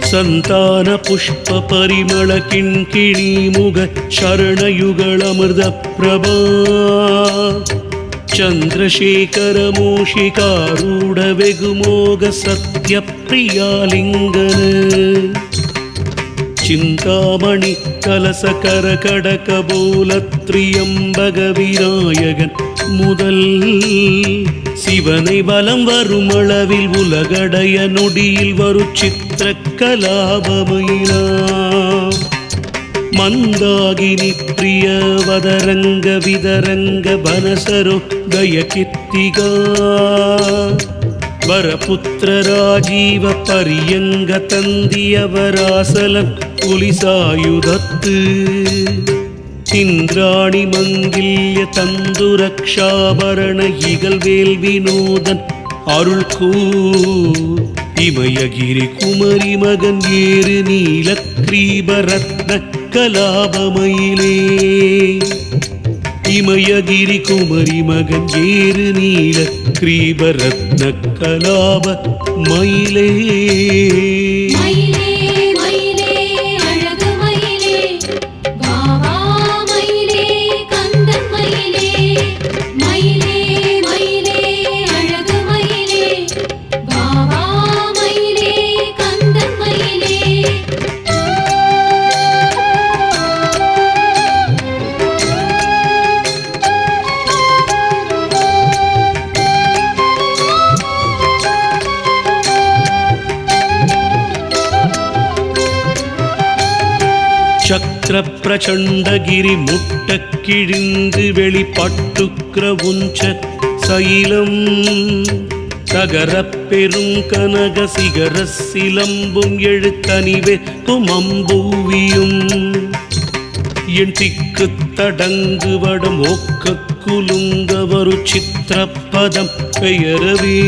ಸಂತಾನ ಪುಷ್ಪ ಪರಿಮಳ ಕಿಣ್ಕಿಣಿ ಮುಗ ಶರಣಯುಗಳಮೃತ ಪ್ರಭಾ ಚಂದ್ರಶೇಖರ ಮೂಷಿಕಾರೂಢ ವೆಗುಮೋಗ ಸತ್ಯ ಪ್ರಿಯಾಲಿಂಗನ ಚಿಂತಾಮಣಿ கலசகர கடக போல திரியம்பக விநாயகன் முதல் சிவனை வலம் வரும் அளவில் உலகடைய நொடியில் வரு சித்திர கலாபமயிலா மந்தாகினி பிரிய வதரங்க விதரங்க பனசரோ தய கித்திகா வரபுத்திர ராஜீவ பரியங்க தந்தியவராசலன் புலிசாயுதத்து இந்திராணி மங்கில்ய தந்துரக்ஷாபரண இகழ்வேல் வினோதன் அருள்கூ இமயகிரி குமரி மகன் ஏறு நீலக்ரீபரத்ன கலாபமயிலே இமயகிரி குமரி மகன் ஏறு நீலக்ரீபரத்ன கலாப மயிலே சக்கர பிரச்சண்டகிரி முட்ட கிழிந்து வெளிப்பட்டுக்கிற உஞ்ச சைலம் தகர பெரும் கனக சிகர சிலம்பும் எழுத்தனிவே துமம்பூவியும் என் திக்கு தடங்கு வடம் ஒக்க குலுங்க வரு சித்திரப்பதம் பெயரவே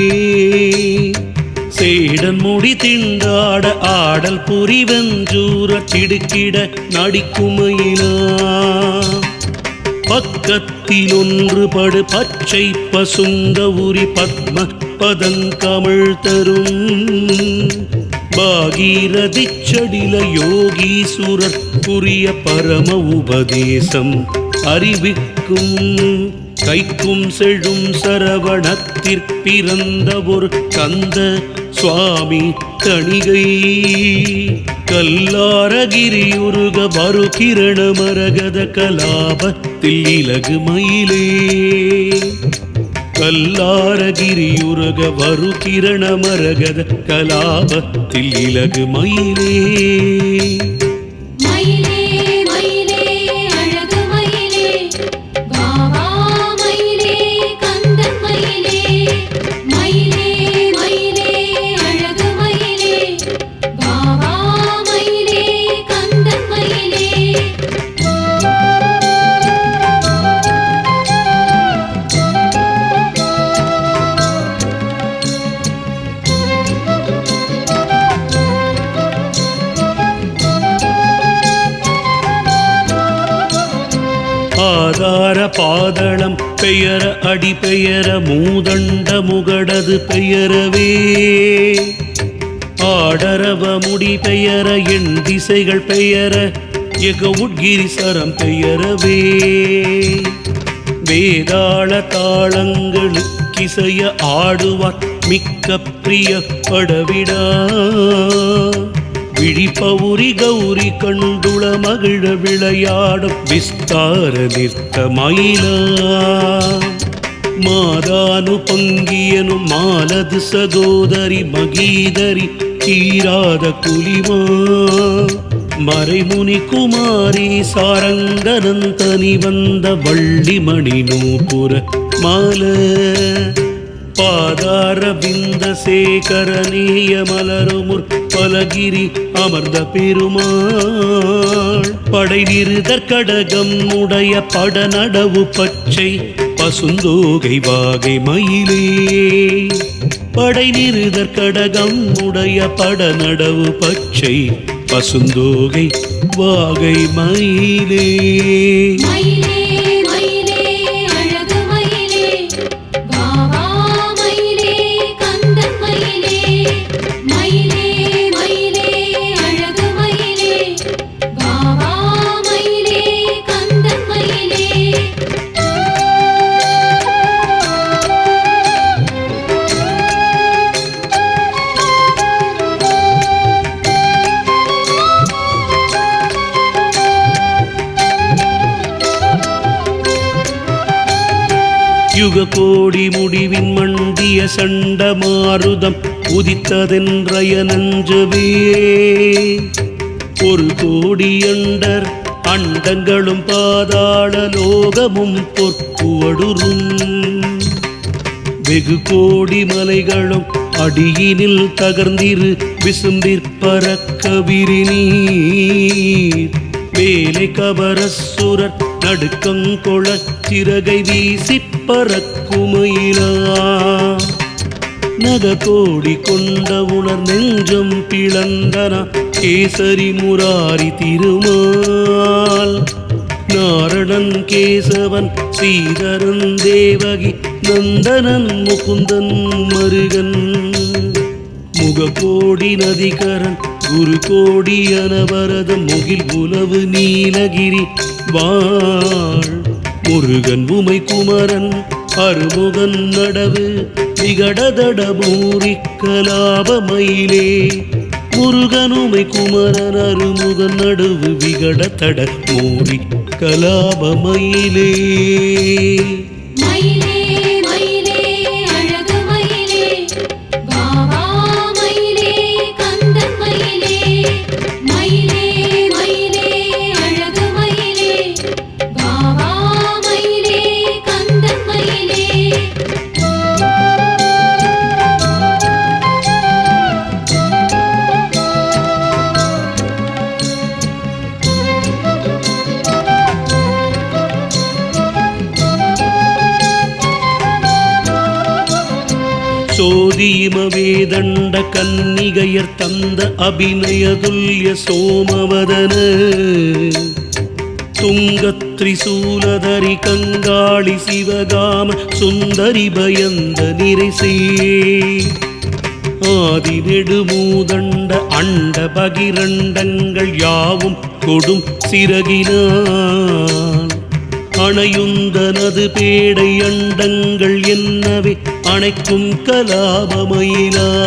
சேடன் முடி திண்டாட ஆடல் புரிவெஞ்சூர திடுக்கிட நடிக்குமையினா பக்கத்தில் ஒன்றுபடு பச்சை பசுங்க உரி பத்ம பதங்கமிழ் தரும் பாகீரதி சடில யோகீசுரர் புரிய பரம உபதேசம் அறிவிக்கும் கைக்கும் செழும் சரவணத்திற்பிறந்த ஒரு கந்த சுவாமி தணிகை கல்லாரகிரியுருக வரு கிரண மரகத கலாபத்தில் இலகு மயிலே கல்லாரகிரியுருக வரு கிரண மரகத கலாபத்தில் இலகு மயிலே ஆதார பாதளம் பெயர அடி பெயர மூதண்ட முகடது பெயரவே ஆடரவ முடி பெயர எண் திசைகள் பெயர எக உட்கிரிசரம் பெயரவே வேதாள தாளங்களுக்கிசைய ஆடுவார் மிக்க பிரிய படவிடா விழிப்பவுரி கௌரி கண்டுள மகிழ விளையாடும் விஸ்தார நிறுத்த மயிலா மாதானு பங்கியனும் மாலது சகோதரி மகீதரி தீராத குலிமா மறைமுனி குமாரி சாரங்கனந்தனி வந்த வள்ளிமணி நூபுர மால பாதார பிந்த சேகரநேய மலருமுற் பலகிரி அமர்ந்த பெருமாள் படை நிறுதற் கடகம் உடைய படநடவு பச்சை பசுந்தோகை வாகை மயிலே படை நிறுதற் கடகம் உடைய படநடவு பச்சை பசுந்தோகை வாகை மயிலே மயிலே யுக கோடி முடிவின் மண்டிய சண்ட மாருதம் உதித்ததென்றய நஞ்சவே ஒரு கோடி அண்டர் அண்டங்களும் பாதாள லோகமும் பொற்புவடுரும் வெகு கோடி மலைகளும் அடியினில் தகர்ந்திரு விசும்பிற்பறக்க விரிநீர் வேலை கபரசுரர் நடுக்கங்கொளச் சிறகை வீசிப் பறக்குமயிலா நக கோடி கொண்ட உணர் நெஞ்சம் பிளந்தனா கேசரி முராரி திருமால் நாரணன் கேசவன் சீதரன் தேவகி நந்தனன் முகுந்தன் மருகன் முககோடி நதிகரன் குரு கோடி அனவரத முகில் புலவு நீலகிரி வாழ் முருகன் உமை குமரன் அருமுகன் நடவு விகடதட மூரி கலாபமயிலே முருகனுமை குமரன் அருமுகன் நடுவு விகடதட மூரி கலாபமயிலே சோதீம வேதண்ட கன்னிகையர் தந்த அபிநயதுல்ய சோமவதன துங்கத்ரிசூலதரி கங்காளி சிவகாம சுந்தரி பயந்த நிறைசே ஆதி நெடுமூதண்ட அண்ட பகிரண்டங்கள் யாவும் கொடும் சிறகினான் அணையுந்தனது பேடை அண்டங்கள் என்னவே அணைக்கும் கலாபமயிலாம்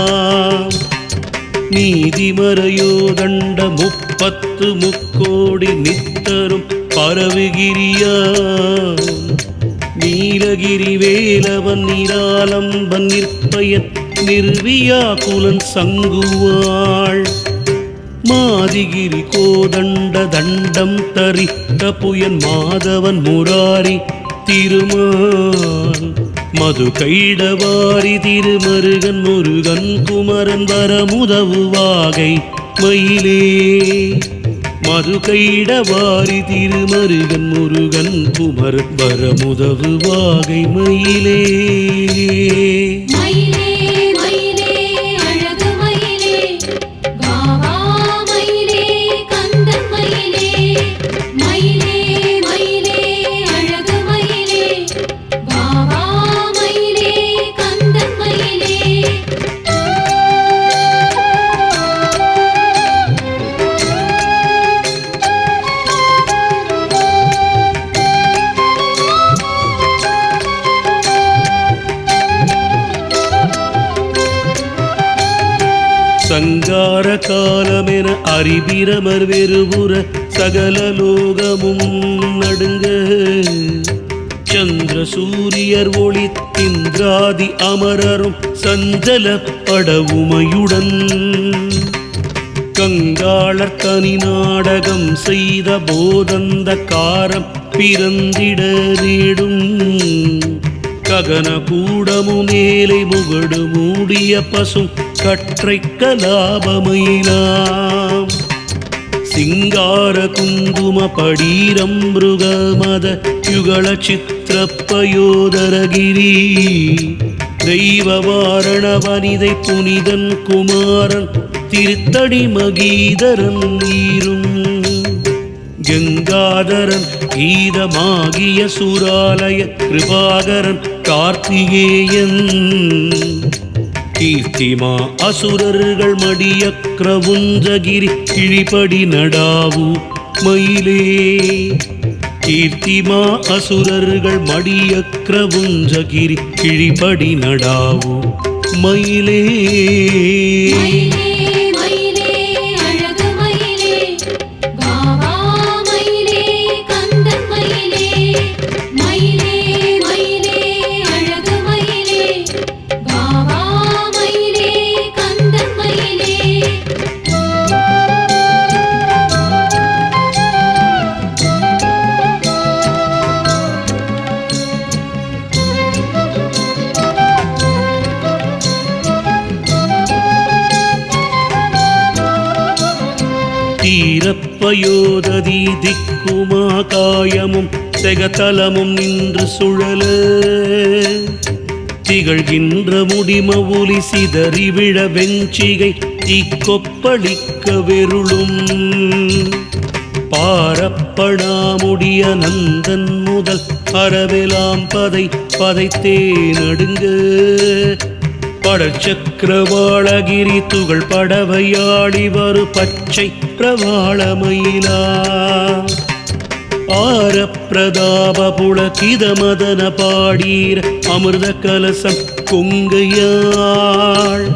நீதிமறையோதண்ட 30 முக்கோடி நித்தரும் பரவுகிரியாம் நீலகிரி வேலவன் நிராலம்பன் நிற்பயன் நிர்வியாகுலன் சங்குவாள் மாதிகிரி கோதண்ட தண்டம் தரித்த புயன் மாதவன் முராரி திருமால் மது கைடவாரி திருமருகன் முருகன் குமரன் வரமுதவு வாகை மயிலே மது கைடவாரி திருமருகன் முருகன் குமரன் வரமுதவு வாகை மயிலே சங்கார காலமென அறிபிரமர் வெறுபுற சகல லோகமும் நடுங்க சந்திர சூரியர் ஒளித்திந்திராதி அமரரும் சஞ்சல படவுமையுடன் கங்காளர் தனி நாடகம் செய்த போதந்த காரம் பிறந்திட நேடும் ககன கூடமு மேலை முகடு மூடிய பசும் கற்றை கலாபமயிலாம் சிங்கார குங்கும படீரம் மிருகமத யுகள சித்திரப்பயோதரகிரி தெய்வ வாரண வனிதை புனிதன் குமாரன் திருத்தடி மகீதரன் நீரும் கங்காதரன் கீதமாகிய சுராலய கிருபாகரன் கார்த்திகேயன் கீர்த்திமா அசுரர்கள் மடிய கிரவுஞ்சகிரி கிழிபடி நடாவு மயிலே கீர்த்திமா அசுரர்கள் மடிய கிரவுஞ்சகிரி கிழிபடி நடாவு மயிலே தீரப்பயோததி திக்குமா காயமும் செகத்தலமும் நின்று சுழல திகழ்கின்ற முடிம ஒலி சிதறி விழ வெஞ்சிகை தீக்கொப்பளிக்க வெருளும் பாரப்படாமுடிய நந்தன் முதல் அறவெலாம் பதைத்தே நடுங்க படச்சக்கரவாளகிரி துகள் படவையாடி வரு பச்சை பிரவாளமயிலா ஆரப்பிரதாப புலகித மதன பாடீர அமிர்த கலசம் கொங்கையாள்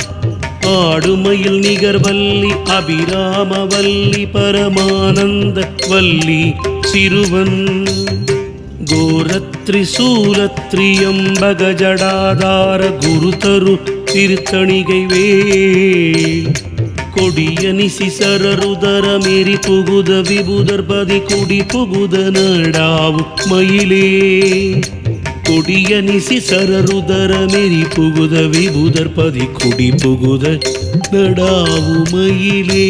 ஆடுமயில் நிகர்வல்லி அபிராமவல்லி பரமானந்த வல்லி சிறுவன் கோரத்ரிசூலத்ரியம்பக ஜடாதார குருதரு திருத்தணிகை வேல் கொடிய நிசிசரருதர மேரி புகுத விபுதர்பதி குடி புகுத நடாவு மயிலே கொடிய நிசிசரருதர மேரி புகுத விபுதர்பதி குடி புகுத நடாவு மயிலே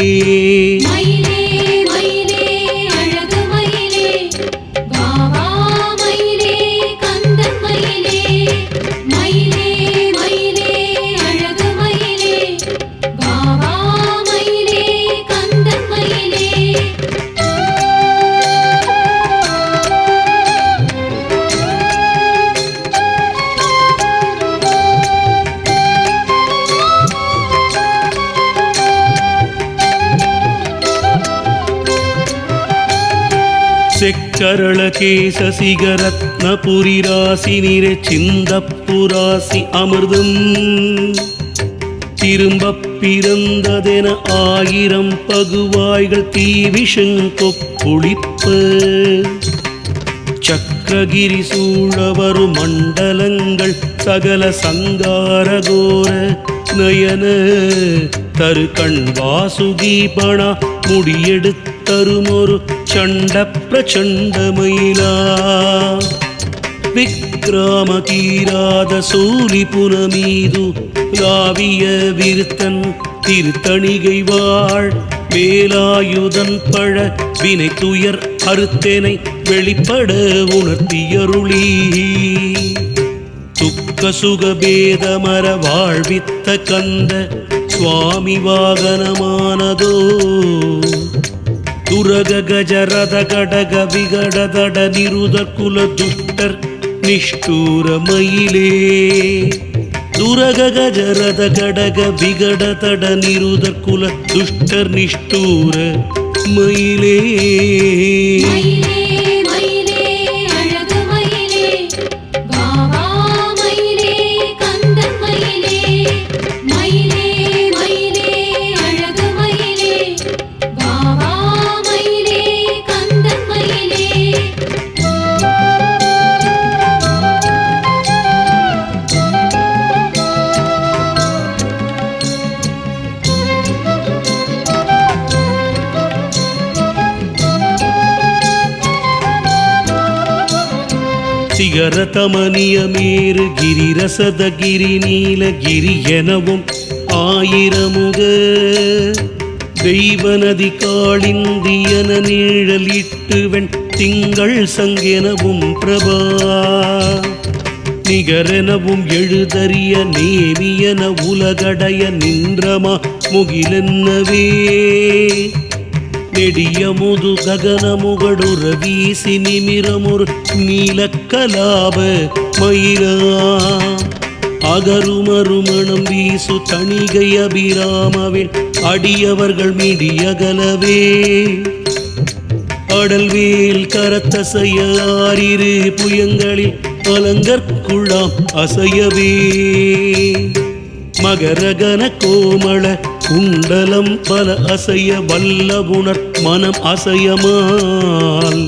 செக்கரள கேச சிகரத்ன புரிராசி நிறை சிந்தப்புராசி அமிர்தம் திரும்பப் பிறந்ததென 1000 பகுவாய்கள் தீவிஷங்கொப்புளிப்ப சக்கரகிரி சூழவரு மண்டலங்கள் சகல சங்காரகோர நயன தரு கண் வாசுகீபணா முடியெடுத்தருமொரு சண்ட பிரச்சண்டமயிலா விக்ராம கீராத சூலி புனமீது லாவிய விருத்தன் திருத்தணிகை வாழ் வேலாயுதன் பழ வினை துயர் அறுத்தனை வெளிப்பட உணர்த்தியருளி துக்க சுகபேதமர வாழ்வித்த கந்த சுவாமி வாகனமானதோ துரக கஜரத கடக விகடதட நிருத குல துஷ்டர் நிஷ்டூர மயிலே துரக கஜரத கடக விகடதட நிருத குல துஷ்டர் நிஷ்டூர மயிலே சிகரதமனியமேறு கிரிரசத கிரி நீலகிரி எனவும் 1000முக தெய்வநதி காளிந்தியன நீழலிட்டுவன் திங்கள் சங்கெனவும் பிரபா நிகரெனவும் எழுதறிய நேமியன உலகடைய நின்றமா முகிலென்னவே நெடிய முது ககன முகடுற வீசி நிமிரமுறு நீலக்கலாப மயிலா அகருமருமணம் வீசு தணிகை அபிராமவில் அடியவர்கள் மீடியகலவே அடல்வேல் கரத்தசைய 6 புயங்களில் அலங்கற்குழாம் அசையவே மகரகன கோமள குண்டலம் பல அசைய வல்லபுணர் மனம் அசையமால்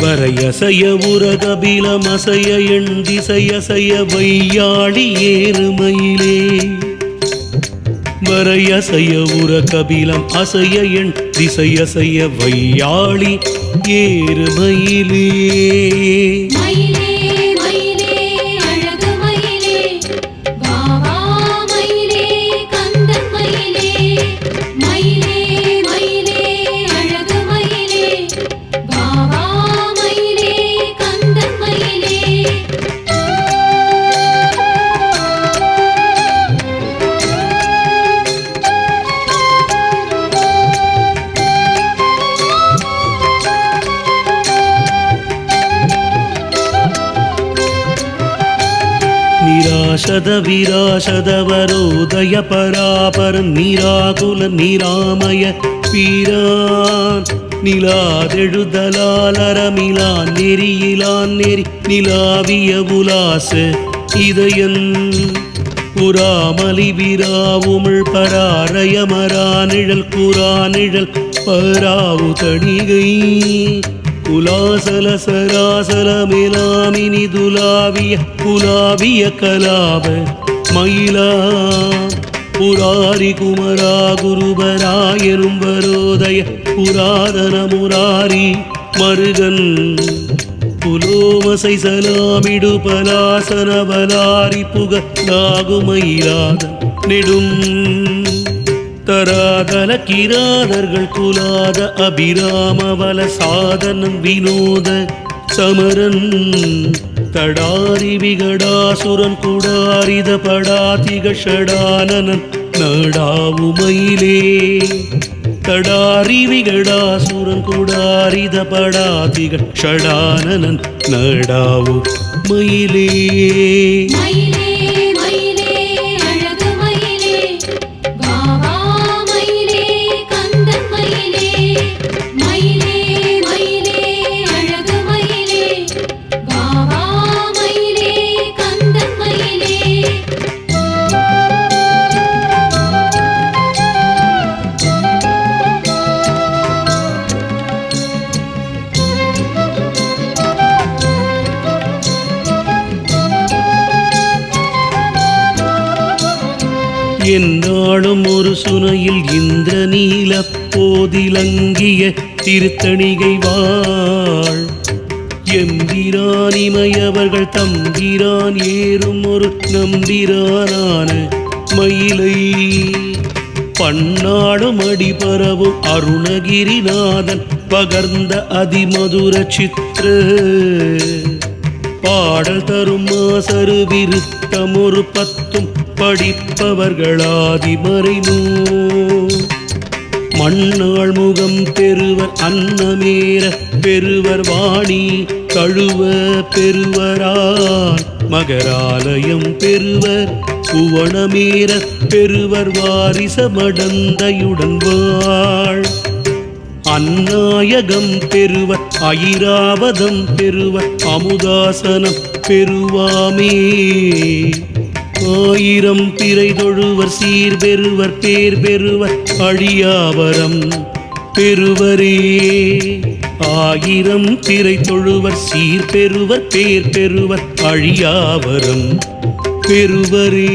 வரையசைய உரகபிலம் அசைய எண் திசையசைய வையாளி ஏறுமயிலே வரையசைய உரகபிலம் அசைய எண் திசையசைய வையாளி ஏறுமயிலே சதவிராசதவரோதய பராபர நிராகுல நிராமய பீரான் நிலாதெழுதலாலரமிலான் நெறியிலான் நெறி நிலாவிய உலாச இதயன் புறாமலி விராவுமிழ் பராரயமரானிழல் குரானிழல் பராவு தணிகை குலாசல சராசலமிலாமினி துலாவிய குலாவிய கலாப மயிலா புராரி குமரா குருபராயனும் வரோதய புராதன முராரி மருகன் புலோமசை சலாமிடு பலாசன பலாரி புக நாகுமயிலாத நெடும் தராதல கிராதர்கள் குலாத அபிராமவல சாதனன் வினோத சமரன் தடாரி விகடாசுரன் குடாரித படாதிக ஷடானனன் நடாவுமயிலே தடாரி விகடாசுரன் குடாரித படாதிக ஷடானனன் நடாவு மயிலே என்னாலும் ஒரு சுனையில் இந்திரநீல போதிலங்கிய திருத்தணிகை வாழ் எம்பிரான் இமையவர்கள் தம்பிரான் ஏறும் ஒரு நம்பிரானான மயிலை பன்னாடும் அடிபரவும் அருணகிரிநாதன் பகர்ந்த அதிமதுர சித்திர பாடல் தரும் மாசரு விருத்தம் ஒரு பத்தும் படிப்பவர்களாதிமறைனோ மண்ணாள் முகம் பெறுவர் அன்னமேற பெறுவர் வாணி கழுவ பெறுவரால் மகராலயம் பெறுவர் புவனமேற பெறுவர் வாரிச மடந்தையுடன் வாழ் அந்நாயகம் பெறுவர் ஐராவதம் பெறுவர் அமுதாசனம் பெறுவாமே ஆயிரம் பிறை தொழுவர் சீர் பெறுவர் பேர் பெறுவர் அழியாவரம் பெறுவரே ஆயிரம் பிறை தொழுவர் சீர் பெறுவர் பேர் பெறுவர் அழியாவரம் பெறுவரே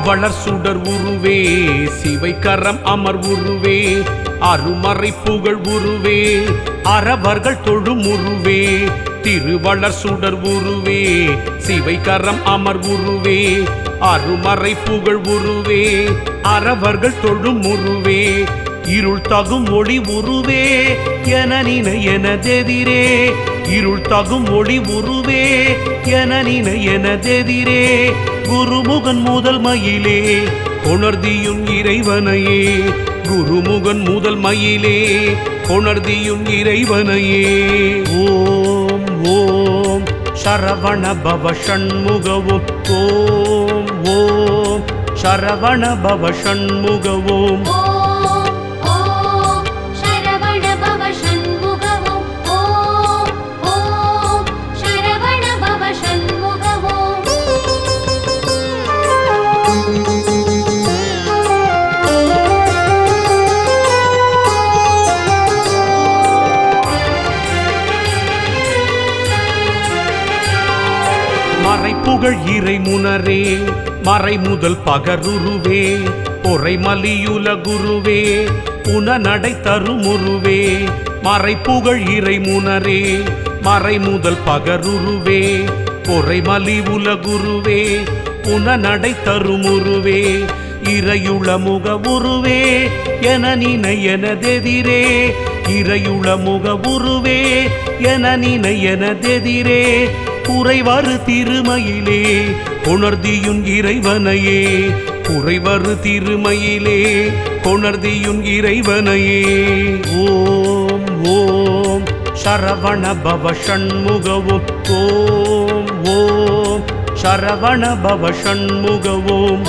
வளர் சுடர் உருவே சிவை கரம் அமர் உருவே அருமறை புகழ் உருவே அறவர்கள் தொழும் உருவே திருவளர் சுடர் உருவே சிவை கரம் அமர் உருவே அருமறை புகழ் உருவே அறவர்கள் தொழும் உருவே இருள் தகும் ஒளி உருவே என நினை எனதெதிரே இருள் தகும் ஒளி உருவே என நினை எனதெதிரே குருமுகன் முதல் மயிலே கொணர்தியும் இறைவனையே குருமுகன் முதல் மயிலே கொணர்தியும் இறைவனையே ஓம் ஓம் சரவண பவ ஷண்முகவும் ஓம் ஓம் சரவண பவ ஷண்முகவும் புகழ் இறை முனரே மறை முதல் பகருருவே பொறைமலியுல குருவே புனநடை தருமுருவே மறைப்புகழ் இறைமுனரே மறைமுதல் பகருருவே பொறைமலி உல குருவே புனநடை தருமுருவே இறையுள முக உருவே என நினை எனதெதிரே இறையுள முக உருவே என நினை எனதெதிரே குறைவரு திருமயிலே கொணர்தியுன் இறைவனையே குறைவரு திருமயிலே கொணர்தியுன் இறைவனையே ஓம் ஓம் சரவண பவ ஷண்முகவும் ஓம் ஓம் சரவண பவ ஷண்முகவும்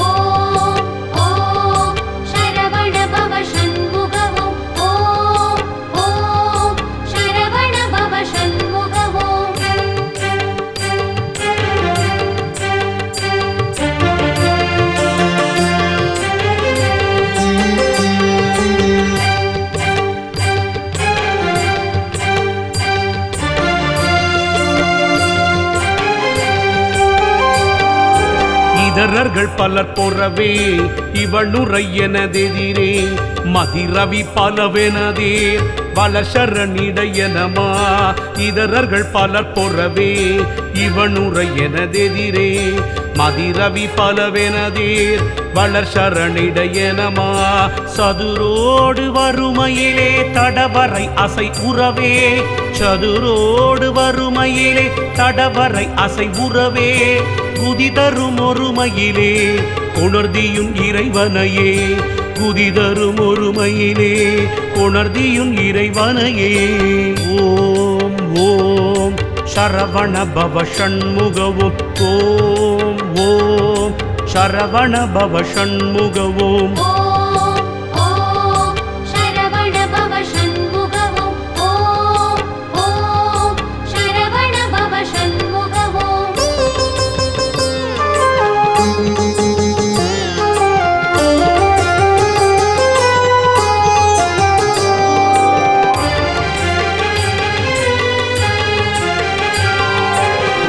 இதரர்கள் பலர் பொறவே இவனுரை எனதெதிரே மதிரவி பலவெனதே வலசரணிடையனமா இதரர்கள் பலர் பொறவே இவனுரை எனதெதிரே மதிரவி பலவெனதேர் வளர்சரணிடையனமா சதுரோடு வறுமையிலே தடவரை அசை உறவே சதுரோடு வறுமையிலே தடவரை அசை உறவே குதிதரும் ஒருமையிலே கொணர்தியும் இறைவனையே குதிதரும் ஒருமையிலே கொணர்தியும் இறைவனையே ஓம் ஓம் சரவண பவ ஷண்முகவும் ஓம் ஓம் சரவண பவ ஷண்முகவும்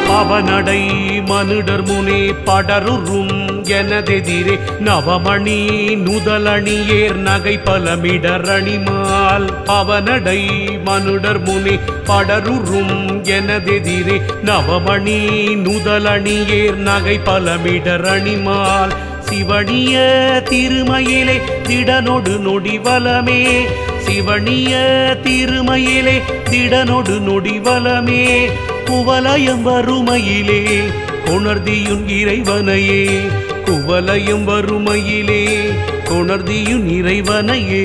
பவனடை மனுடர் முனே படருறும் எனதெதிரே நவமணி நுதலணியேர் நகை பலமிடரணிமால் பவனடை மனுடர் முனே படருறும் எனதெதிரே நவமணி நுதலணியேர் நகை பலமிடரணிமால் சிவனிய திருமயிலே திடனொடு நொடிவலமே சிவனிய திருமயிலே திடனொடு நொடிவலமே குவலயம் வறுமையிலே கொணர்தியுன் இறைவனையே குவலயம் வறுமையிலே கொணர்தியுன் இறைவனையே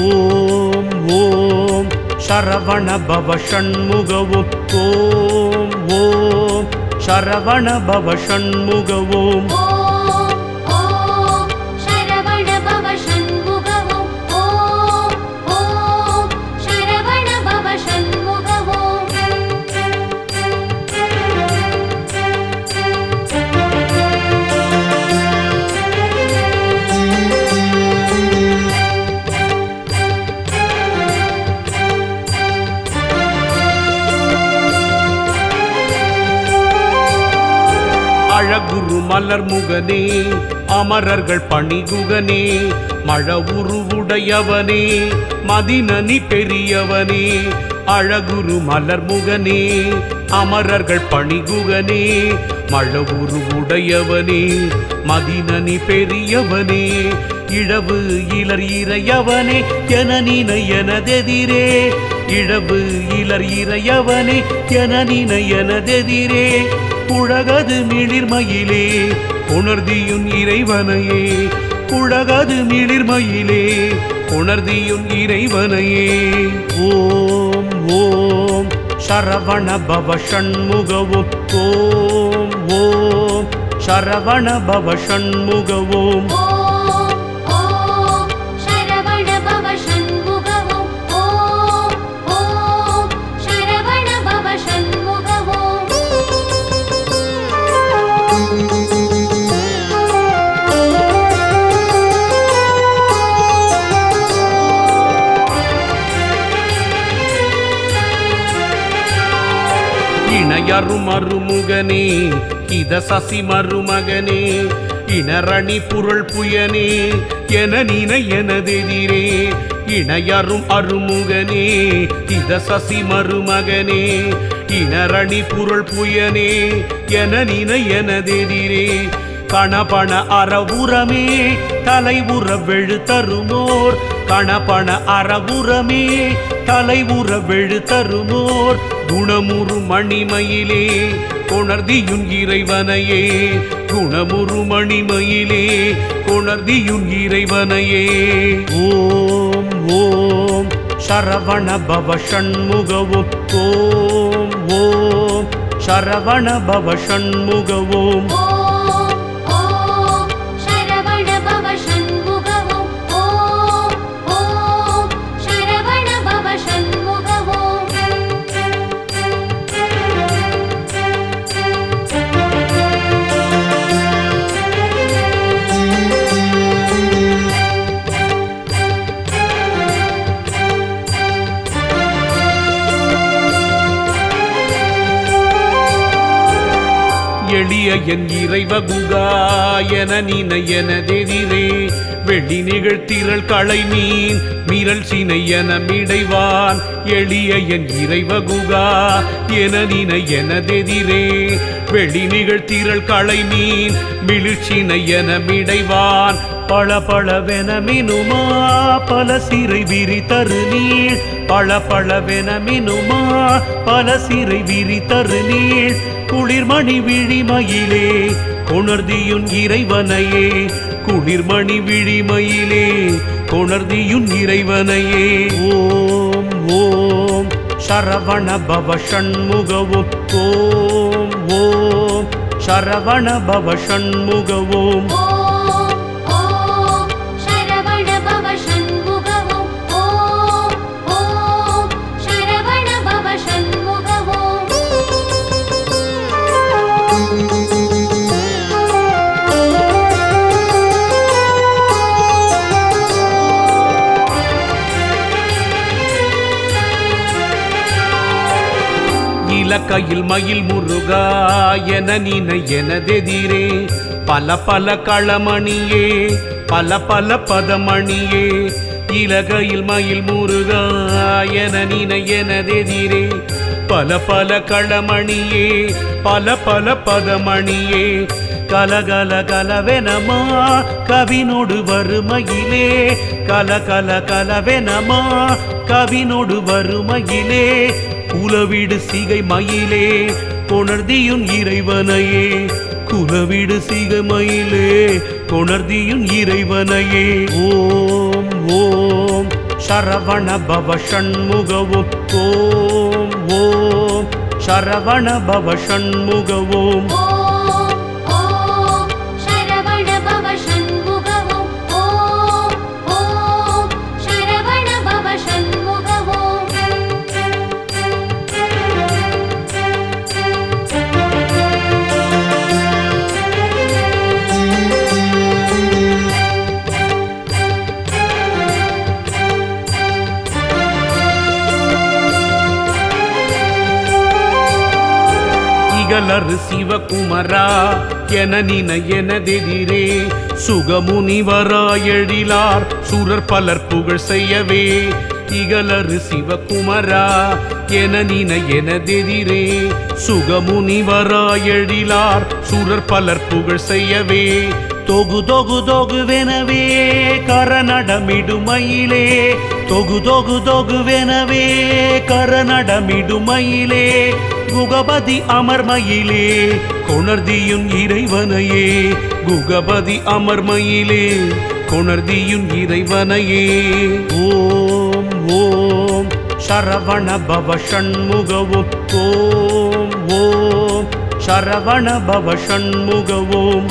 ஓம் ஓம் சரவண பவ ஷண்முகவும் ஓம் ஓம் சரவண பவ ஷண்முகவும் அழகுரு மலர் முகனே அமரர்கள் பணிகுகனே மழ உருவுடையவனே மதினனி பெரியவனே அழகுரு மலர் முகனே அமரர்கள் பணிகுகனே மழ உருவுடையவனே மதினனி பெரியவனே இழவு இலர் இறையவனே என நினை எனதெதிரே இழவு இலர் இறையவனே என நினை எனதெதிரே குழகது மிளிர்மயிலே கொணர்தியுன் இறைவனையே குழகது மிளிர்மயிலே கொணர்தியுன் இறைவனையே ஓம் ஓம் சரவண பவ ஷண்முகவும் ஓம் ஓம் சரவண பவ ஷண்முகவும் இணையரும் மருமுகனே இத சசி மருமகனே இணரணி புரள் புயனே என நினை எனதெதிரே இணையரும் அருமுகனே இத சசி மருமகனே இணரணி புரள் புயனே என நினை எனதெதிரே கணபண அறவுரமே தலைவுற வெழு தருமோர் கணபண அறவுரமே தலைவுற வெழு தருமோர் குணமுறு மணிமயிலே கொணர்தியுன் இறைவனையே குணமுறு மணிமயிலே கொணர்தியுன் இறைவனையே ஓம் ஓம் சரவண பவ ஷண்முகவும் ஓம் ஓம் சரவண பவ ஷண்முகவும் எளிய என் இறைவகுகா என நினை எனதெதிரே வெள்ளி நிகழ்த்திரள் களை மீன் மீறல் சினை என மிடைவான் எளிய என் இறைவகுகா என நினை எனதெதிரே வெள்ளி நிகழ்த்திரள் களை மீன் மிளிர்ச்சினை என மிடைவான் பல பளவென மினுமா பல சிறை விரி தரு நீள் பல பளவென மினுமா பல சிறை விரி தரு நீள் குளிர்மணி விழிமயிலே கொணர்தியுன் இறைவனையே குளிர்மணி விழிமயிலே கொணர்தியுன் இறைவனையே ஓம் ஓம் சரவண பவ ஷண்முகவும் ஓம் ஓம் சரவண பவ ஷண்முகவும் இலக்கையில் மயில் முருகா என நினை எனதெதிரே பல பல களமணியே பல பல பதமணியே இலகையில் மயில் முருகா என நினை எனதெதிரே பல பல களமணியே பல பல பதமணியே கலகல கலவெனமா கவினோடு வறுமையிலே கலகல கலவெனமா கவினோடு வறுமையிலே குலவிடு சிகை மயிலே கொணர்தியுன் இறைவனையே குலவிடு சிகை மயிலே கொணர்தியுன் இறைவனையே ஓம் ஓம் சரவண பவ ஷண்முகவும் ஓம் ஓம் சரவண பவ ஷண்முகவும் இகலரு சிவகுமரா என நினை எனதெதிரே சுகமுனிவரா எழிலார் சுரர் பலர் புகழ் செய்யவே இகலரு சிவகுமரா என நினை எனதெதிரே சுகமுனிவரா எழிலார் சுரர் பலர் புகழ் செய்யவே தொகு தொகு தொகுவெனவே கரநடமிடுமயிலே தொகு தொகு தொகுவெனவே கரநடமிடுமயிலே குகபதி அமர்மயிலே கொணர்தியுன் இறைவனையே குகபதி அமர்மயிலே கொணர்தியுன் இறைவனையே ஓம் ஓம் சரவண பவ ஷண்முகவும் ஓம் ஓம் சரவண பவ ஷண்முகவும்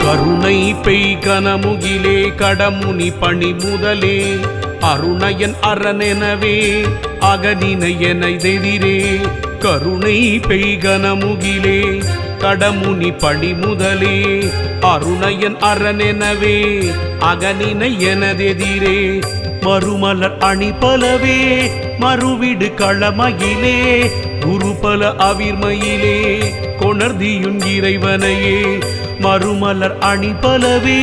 கருணை பெய் கனமுகிலே கடமுனி பணி முதலே அருணயன் அரணெனவே அகனினை எனைதெதிரே கருணை பெய்கனமுகிலே கடமுனி படி முதலே அருணையன் அரணெனவே அகனினை எனதெதிரே மறுமலர் அணி பலவே மறுவிடு களமகிலே குருபல அவிர்மயிலே கொணர்தியுன் இறைவனையே மறுமலர் அணி பலவே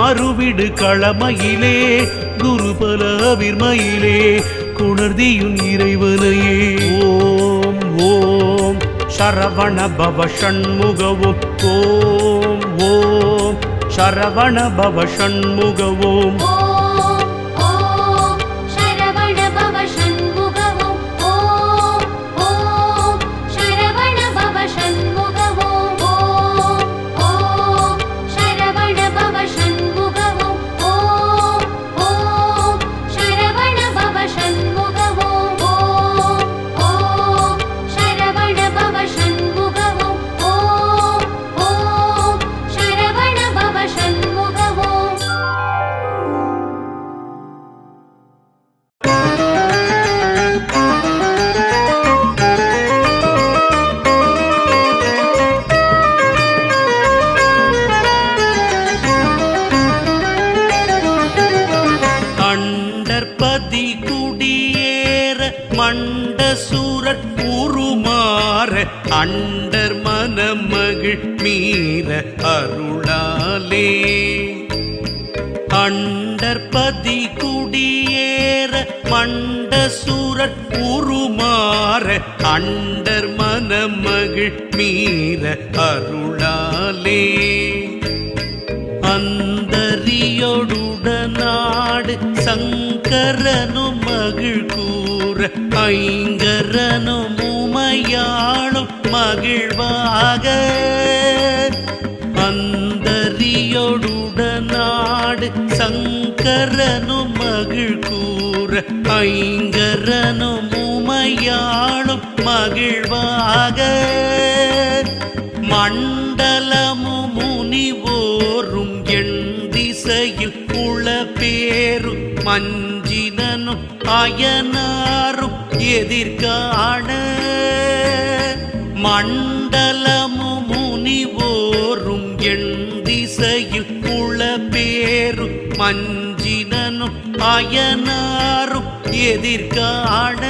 மறுவிடு களமயிலே குருபல அவிர்மயிலே கொணர்தியுன் இறைவனையே ஓம் ஓம் சரவண பவ ஷண்முகவோம் ஓம் ஓம் சரவண பவ ஷண்முகவோம் மண்டசூரற் உருமாற அண்டர் மனமகிழ் மீற அருளாலே அண்டர்பதி குடியேற மண்டசூரற் உருமாற அண்டர் மனமகிழ் மீற அருளாலே அந்தரியோடுடனாடு சங்கரனும் மகிழ் கூற ஐங்கரனும் உமையாளும் மகிழ்வாக அந்தரியோடுடனாடு சங்கரனும் மகிழ் கூற ஐங்கரனும் உமையாளும் மகிழ்வாக மண்டலமும் முனிவோரும் எண் திசையில் உள பேரும் மஞ்சினனும் அயனாரும் எதிர்காண மண்டலமும் முனிவோரும் எண் திசையில் உள பேரும் மஞ்சினனும் அயனாரும் எதிர்காண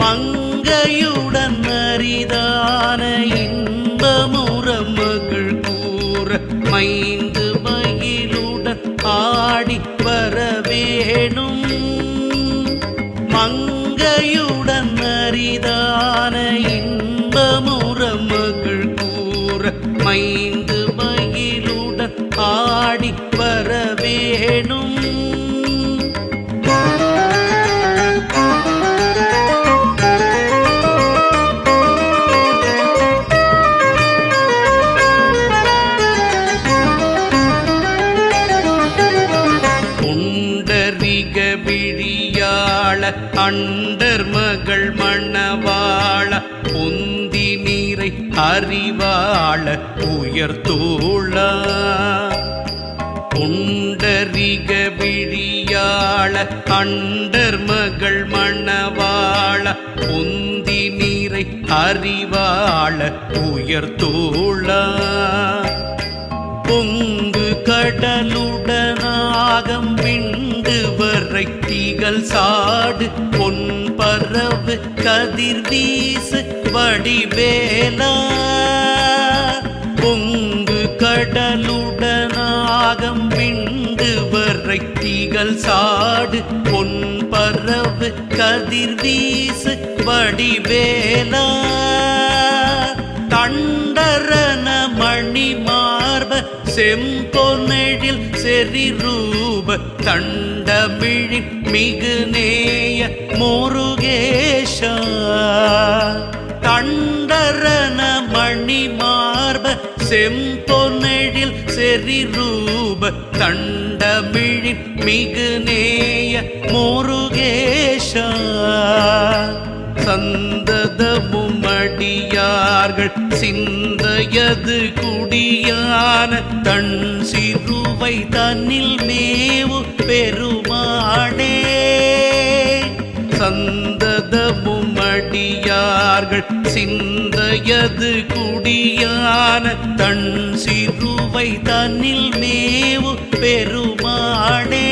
மங்கையுடன் அரிதான இன்பமுற மகிழ் கூற மைந்து மயிலுடன் ஆடி வரவேணும் மங்கையுடன் அரிதான இன்பமுற மகிழ் கூற மைந்து மயிலுடன் ஆடி வரவேணும் அண்டர் மகள் மணவாள பொந்தி நீரை அறிவாள உயர்த்தோள புண்டரிக விழியாள அண்டர் மகள் மணவாள பொந்தி நீரை அறிவாள உயர்த்தோள பொங்கு கடலுடனாகம் விண்டு வரை திகழ் சாடு பொன் பரவு கதிர் வீசு வடிவேலா பொங்கு கடலுடனாகம் விண்டு வரை திகழ் சாடு பொன் பரவு கதிர் வீசு வடிவேலா தண்டரன மணி மார்ப செம்பொன்னெழில் செறி ரூப தண்டமிழின் மிகு நேய முருகேஷா தண்டரன மணி மார்ப செம்பொன்னெழில் செறி ரூப தண்டமிழின் மிகு நேய முருகேஷா சந்ததமும் அடியார்கள் சிந்தையது குடியான தன் சிறுவை தன்னில் மேவு பெருமானே சந்ததமும் அடியார்கள் சிந்தையது குடியான தன் சிறுவை தன்னில் மேவு பெருமாளே.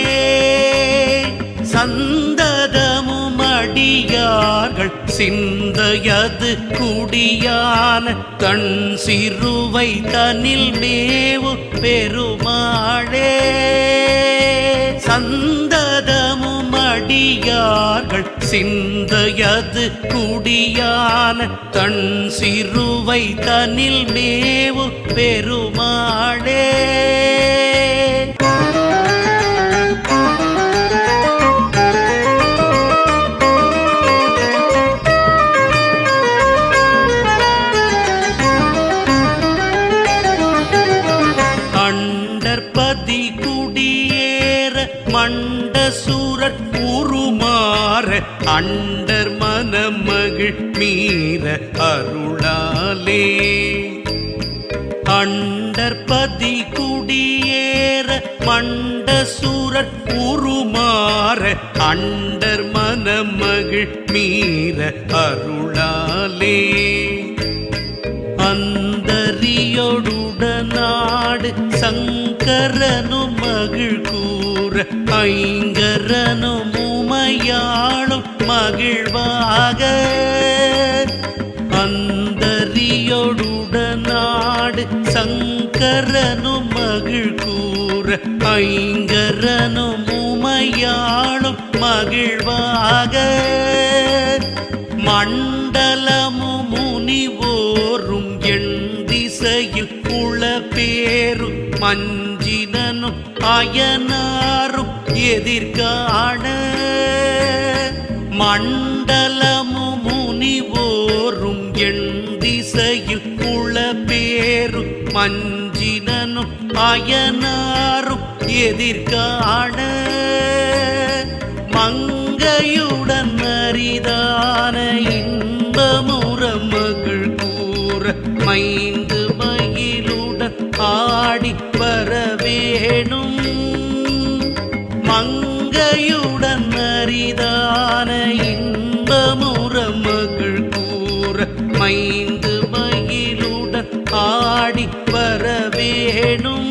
சந்ததமும் அடியார்கள் சிந்தையது குடியான தன் சிறுவை தன்னில் மேவு பெருமாளே. சந்ததமும் அடியார்கள் சிந்தையது குடியான தன் சிறுவை தன்னில் மேவு பெருமாளே. அண்டர்பதி குடியேற மண்டசூரர் உருமாற அண்டர் மனமகிழ் மீற அருளாலே. அண்டர்பதி குடியேற மண்டசூரர் உருமாற அண்டர் மனமகிழ் மீற அருளாலே. அந்தரியோடுடனாடு சங்கரனும் மகிழ் கூற ஐங்கரனும் உமையாளும் மகிழ்வாக. அந்தரியோடுடனாடு சங்கரனும் மகிழ் கூற ஐங்கரனும் உமையாளும் மகிழ்வாக. மண்டலமும் முனிவோரும் எண் திசையில் குளப்பேரும் மஞ்சினனும் அயனாரும் எதிர்காண. மண்டலமும் முனிவோரும் எண் திசையில் குளப்பேரும் மஞ்சினனும் அயனாரும் எதிர்காண. மங்கையுடன் அரிதான இன்பமுற மகிழ் கூற மைந்து மயிலுடன் ஆடி வரவேணும். மங்கையுடன் அரிதான இன்பமுற மகிழ் கூற மைந்து மயிலுடன் ஆடி வரவேணும்.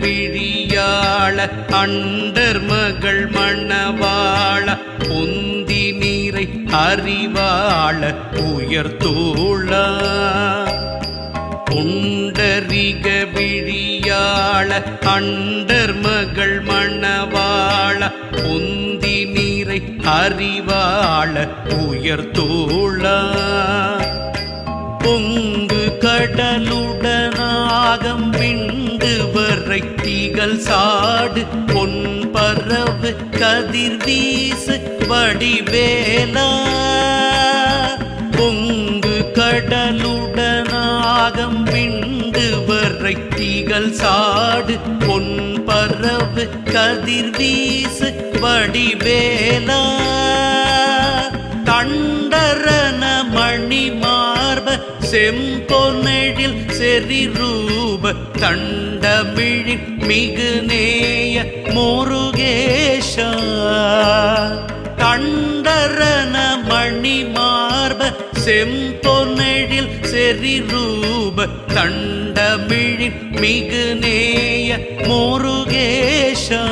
விழியாள அண்டர் மகள் மணவாள பொந்தி நீரை அறிவாள உயர்த்தோள. புண்டரிக விழியாள அண்டர் மகள் மணவாள பொந்தி நீரை அறிவாள உயர்த்தோள. பொங்கு கடலுடனாகம் விண்டு வரை தீகள் சாடு பொன் பரவு கதிர் வீசு வடிவேலா. பொங்கு கடலுடனாகம் விண்டு வரை தீகள் சாடு பொன் பரவு கதிர் வீசு வடிவேலா. தண்டரன மணி மார்ப செம்பொன்னெழில் செறிரூப தண்டமிழில் மிகு நேய முருகேஷா. தண்டரன மணி மார்ப செம்பொன்னெழில் செறிரூப தண்டமிழில் மிகு நேய முருகேஷா.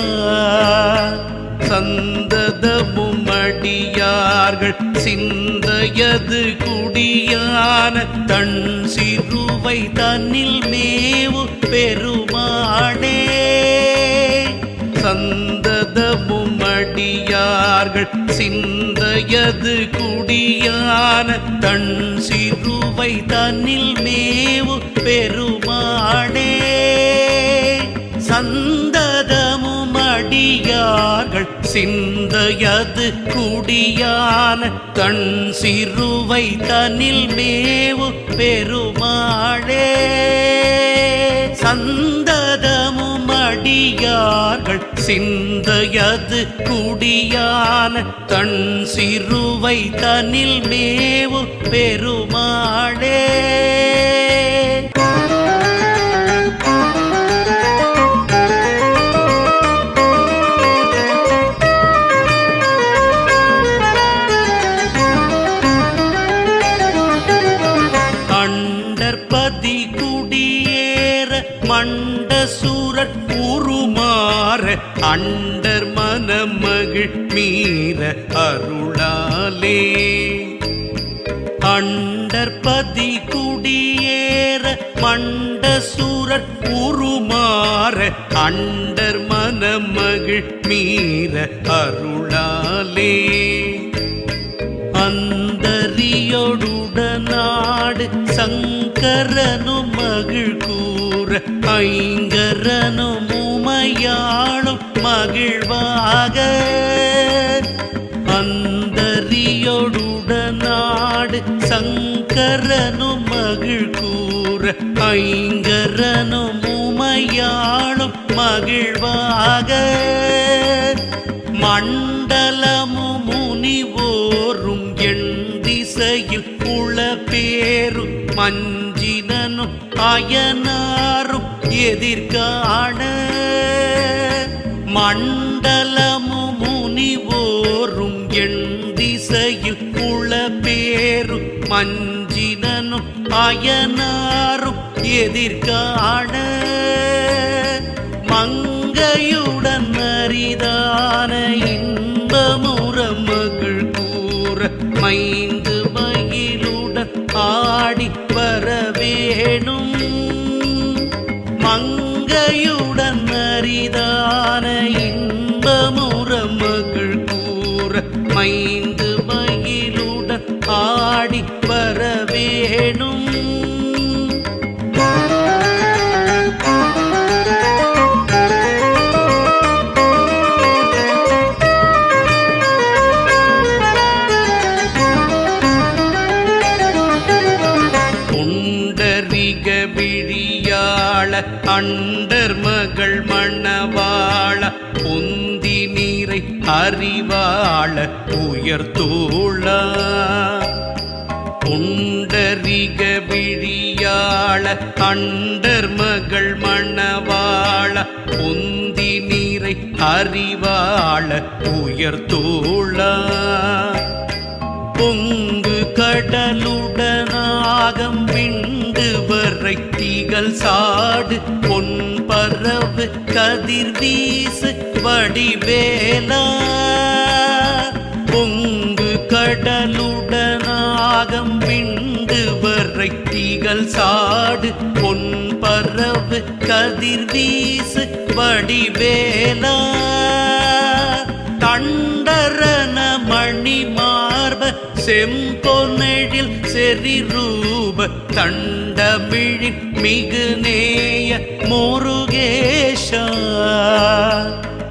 சந்ததமும் அடியார்கள் சிந்தையது குடியான தன் சிறுவை தன்னில் மேவு பெருமாளே. சந்ததமும் அடியார்கள் சிந்தையது குடியான தன் சிறுவை தன்னில் மேவு பெருமாளே. சந்ததமும் அடியார்கள் சிந்தையது குடியான தன் சிறுவை தன்னில் மேவு பெருமாளே. சந்ததமும் அடியார்கள் குடியார்கள் சிந்தையது குடியான தன் சிறுவை தனில் மேவு பெருமாளே. அண்டற்பதி குடியேற மண்ட சூரற் உருமாற அண்டர் மனமகிழ் மீற அருளாலே. அண்டற்பதி குடியேற மண்ட சூரற் உருமாற அண்டர் மனமகிழ் மீற அருளாலே. அந்தரியோடுடனாடு சங்கரனும் மகிழ் கூற ஐங்கரனும் உமையாளும் மகிழ்வாக. அந்தரியோடுடனாடு சங்கரனும் மகிழ் கூற ஐங்கரனும் உமையாளும் மகிழ்வாக. மண்டலமும் முனிவோரும் எண் திசையில் உள பேரும் மஞ்சினனும் அயனாரும் எதிர்காண. மண்டலமும் முனிவோரும் எண் திசையில் உள பேரும் மஞ்சினனும் அயனாரும் எதிர்காண. மங்கையுடன் அரிதான இன்பமுற மகிழ் கூற மைந்து மயிலுடன் ஆடி வரவேணும். மங்கையுடன் அரிதான இன்பமுற மகிழ் கூற மைந்து மயிலுடன் ஆடி வரவேணும். விழியாள அண்டர் மகள் மணவாள பொந்தி நீரை அறிவாள உயர்த்தோள. புண்டரிக விழியாள அண்டர் மகள் மணவாள பொந்தி நீரை அறிவாள உயர்த்தோள. பொங்கு கடலுடனாகம் விண்டு வரை திகழ் சாடு பொன் பரவு கதிர் வீசு வடிவேலா. பொங்கு கடலுடனாகம் விண்டு வரை திகழ் சாடு பொன் பரவு கதிர் வீசு வடிவேலா. தண்டரன மணி மார்ப செம்பொனெழில் செறிரூப தண்டமிழின் மிகு நேய முருகேஷா.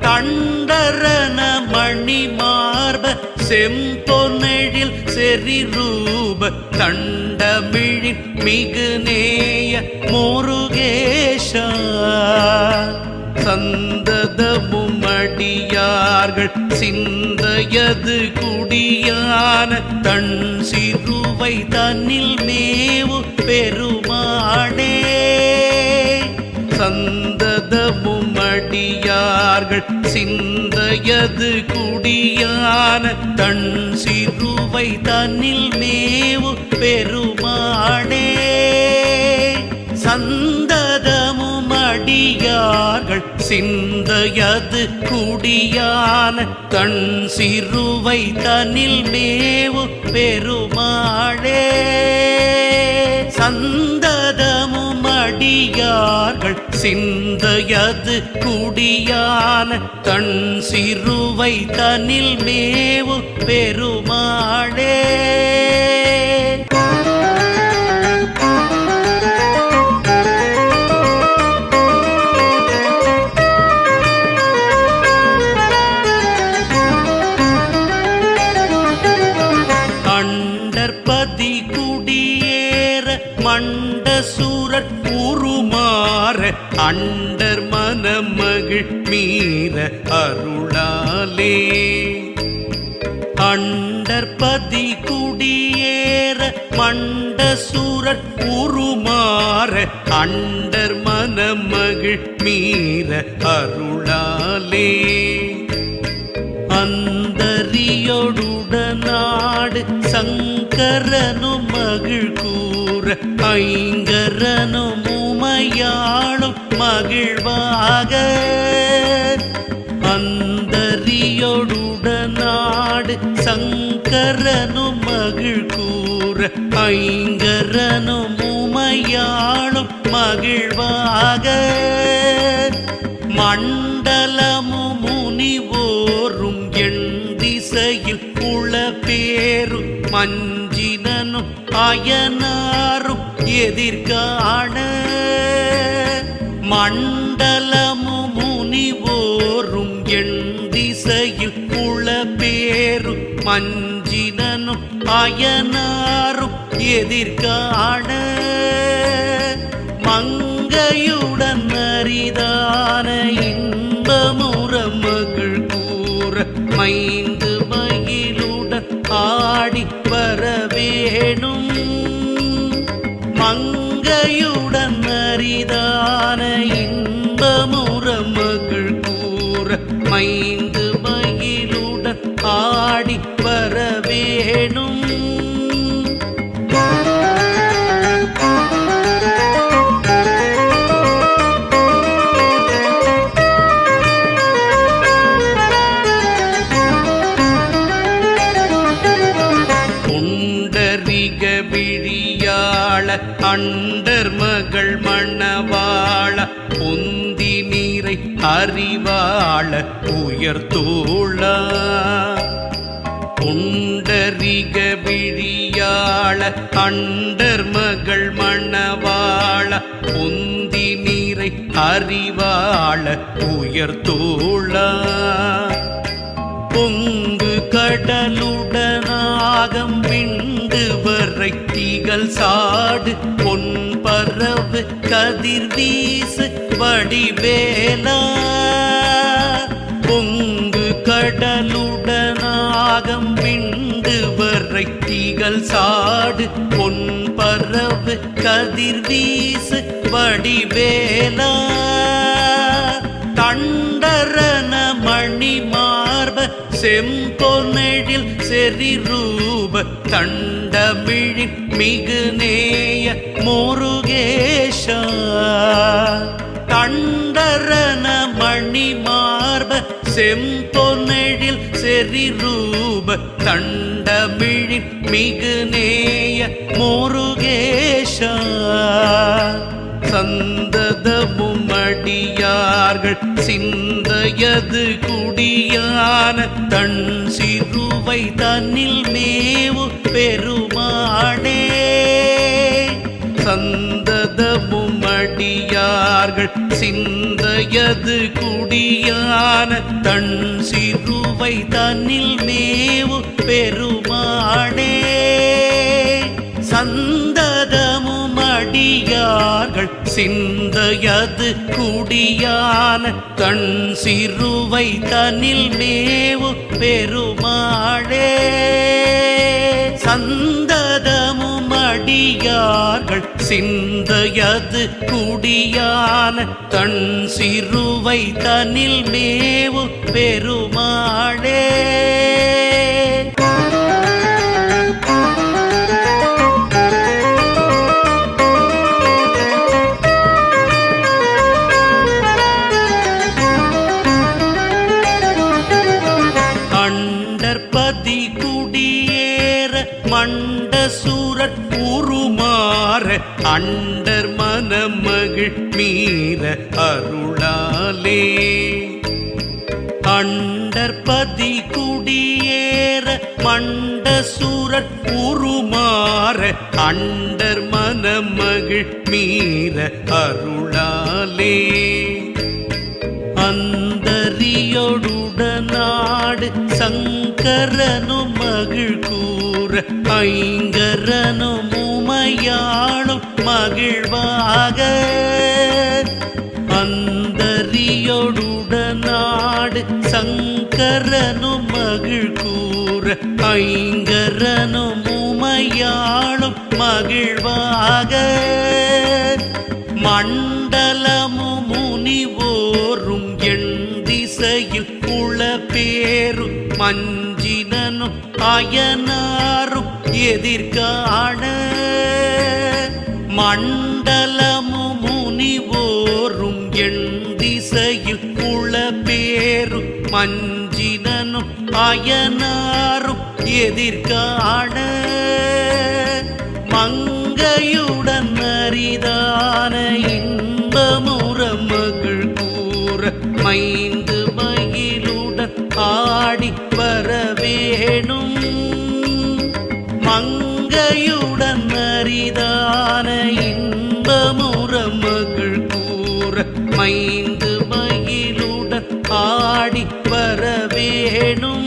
தண்டரன மணி மார்ப செம்பொனெழில் செறிரூப தண்டமிழின் மிகு நேய முருகேஷா. சந்ததமும் அடியார்கள் சிந்தையது குடியான தன் சிறுவை தன்னில் மேவு பெருமாளே. சந்ததமும் அடியார்கள் சிந்தையது குடியான தன் சிறுவை தன்னில் மேவு பெருமாளே. சந்ததமும் அடியார்கள் சிந்தையது குடியான தன் சிறுவை தனில் மேவு பெருமாளே. சந்ததமும் அடியார்கள் சிந்தையது குடியான தன் சிறுவை தனில் மேவு பெருமாளே. மண்ட சூரற் உருமாற அண்டர் மனமகிழ் மீற அருளாலே அண்டற்பதி குடியேற மண்ட சூரர் உருமாற அண்டர் மனமகிழ் மீற அருளாலே அந்தரியோடுடனாடு சங்கரனும் மகிழ் கூற ஐங்கரனும் உமையாளும் மகிழ்வாக அந்தரியோடுடனாடு சங்கரனும் மகிழ் கூற ஐங்கரனும் உமையாளும் மகிழ்வாக மண்டலமும் முனிவோரும் எண் திசையில் உள பேரும் மஞ்சினனும் அயனாரும் எதிர்காண மண்டலமும் முனிவோரும் எண் திசையில் உள பேரும் மஞ்சினனும் அயனாரும் எதிர்காண மங்கையுடன் அரிதான இன்பமுற மகிழ் கூற மைந்து மகிழுடன் ஆடி வரவேணும் மங்கையுடன் அரிதான இன்பமுற மகிழ் கூற மைந்து மகிழுடன் ஆடி வரவேணும் அண்டர் மகள் மணவாள பொந்தி நீரை அறிவாள உயர்த்தோள புண்டரிக விழியாள அண்டர் மகள் மணவாள பொந்தி நீரை அறிவாள உயர்த்தோள பொங்கு கடலுடனாகம் விண்டு வரை திகழ் சாடு பொன் பரவு கதிர் வீசு வடிவேலா பொங்கு கடலுடனாகம் விண்டு வரை திகழ் சாடு பொன் பரவு கதிர் வீசு வடிவேலா தண்டரன மணி மார்ப செம்பொனெழில் செறிரூப தண்டமிழின் மிகு நேய முருகேஷா தண்டரன மணி மார்ப செம்பொனெழில் செறிரூப தண்டமிழின் மிகு நேய முருகேஷா சந்ததமும் அடியார்கள் சிந்தையது குடியான தன் சிறுவை தன்னில் மேவு பெருமானே சந்ததமும் அடியார்கள் சிந்தையது குடியான தன் சிறுவை தன்னில் மேவு பெருமானே சந்ததமும் அடியார்கள் சிந்தையது குடியான தன் சிறுவை தன்னில் மேவு பெருமாளே சந்ததமும் அடியார்கள் சிந்தையது குடியான தன் சிறுவை தன்னில் மேவு பெருமாளே மண்ட சூரர் உருமாற அண்டர் மனமகிழ் மீற அருளாலே அண்டற்பதி குடியேற மண்ட சூரர் உருமாற அண்டர் மனமகிழ் மீற அருளாலே அந்தரியோடுடனாடு சங்கரனும் மகிழ் கூற ஐங்கரனும் உமையாளும் மகிழ்வாக அந்தரி மங்கையொடுடனாடு சங்கரனும் மகிழ் கூற ஐங்கரனும் உமையாளும் மகிழ்வாக மண்டலமும் முனிவோரும் எண் திசையில் உளப்பேரும் மஞ்சினனும் அயனாரும் எதிர்காண மண்டலமும் முனிவோரும் எண் திசையில் உளப்பேரும் மஞ்சினனும் அயனாரும் எதிர்காண மங்கையுடன் அரிதான இன்பமுற மகிழ் கூற மைந்து மயிலுடன் ஆடி வரவேணும் மங்கையுடன் அரிதான இன்பமுற மகிழ் கூற மைந்து மயிலுடன் ஆடி வரவேணும்